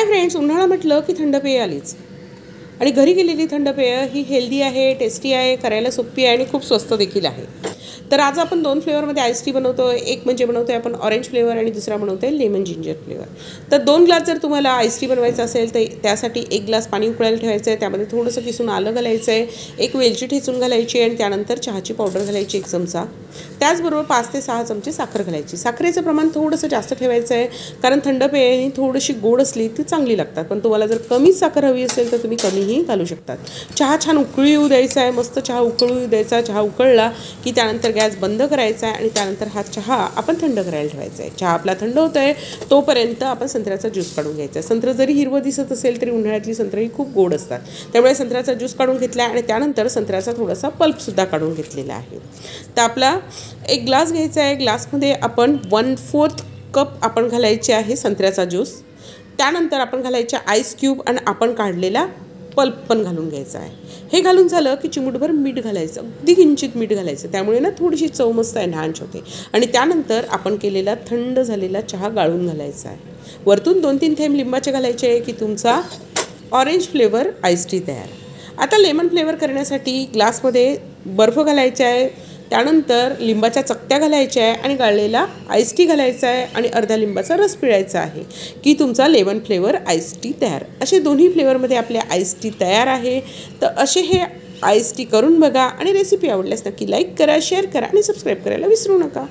Friends, उन्हाळा म्हटलं की थंड पेय आलीच आणि घरी केलेली थंड पेय ही हेल्दी आहे, टेस्टी आहे, करायला सोपी आहे आणि खूप स्वस्त देखील आहे. तर आज आपण 2 फ्लेवरमध्ये आईस टी बनवतो. एक म्हणजे बनवतोय आपण ऑरेंज फ्लेवर आणि दुसरा बनवतोय लेमन जिंजर फ्लेवर. तर 2 ग्लास जर तुम्हाला आईस टी बनवायचं असेल तर त्यासाठी 1 ग्लास पाणी उकळायला ठेवायचं आहे. त्यामध्ये थोडंसं किसून आलं घालायचं आहे, एक वेलची ठेचून घालायची आणि त्यानंतर चहाची पावडर घालायची 1 चमचा. त्याचबरोबर 5 ते 6 चमचे साखर घालायची. साखरेचं प्रमाण थोडंसं जास्त ठेवायचं आहे, कारण थंड पेय ही थोडीशी गोड असली ती चांगली लागतात. पण तुम्हाला जर कमी साखर हवी असेल तर तुम्ही कमीही घालू शकतात. चहा छान उकळी येऊ द्यायचा आहे, मस्त चहा उकळू येऊ द्यायचा. चहा उकळला की त्यानंतर गॅस बंद करायचा आहे आणि त्यानंतर हा चहा आपण थंड करायला ठेवायचा आहे. चहा आपला थंड होतो आहे तोपर्यंत आपण संत्र्याचा ज्यूस काढून घ्यायचा आहे. संत्रं जरी हिरवं दिसत असेल तरी उन्हाळ्यातली संत्रं ही खूप गोड असतात. त्यामुळे संत्र्याचा ज्यूस काढून घेतला आणि त्यानंतर संत्र्याचा थोडासा पल्पसुद्धा काढून घेतलेला आहे. तर आपला 1 ग्लास घ्यायचा आहे. ग्लासमध्ये आपण 1/4 कप आपण घालायचे आहे संत्र्याचा ज्यूस. त्यानंतर आपण घालायचे आईस क्यूब आणि आपण काढलेला पल्प पण घालून घ्यायचा आहे. हे घालून झालं की चिमूटभर मीठ घालायचं, अगदी किंचित मीठ घालायचं. त्यामुळे ना थोडीशी चव मस्त एनहान्स होते. आणि त्यानंतर आपण केलेला थंड झालेला चहा गाळून घालायचा आहे. वरतून 2-3 थेंब लिंबाचे घालायचे की तुमचा ऑरेंज फ्लेवर आईस टी तयार. आता लेमन फ्लेवर करण्यासाठी ग्लासमध्ये बर्फ घालायचा आहे, त्यानंतर लिंबाच्या चकत्या घालायच्या आहे आणि गाळलेला आईस टी घालायचा आहे आणि अर्धा लिंबाचा रस पिळायचा आहे की तुमचा लेमन फ्लेवर आईस टी तयार. असे दोन्ही फ्लेवरमध्ये आपले आईस टी तयार आहे. तर असे हे आईस टी करून बघा आणि रेसिपी आवडल्यास नक्की लाईक करा, शेअर करा आणि सबस्क्राईब करायला विसरू नका.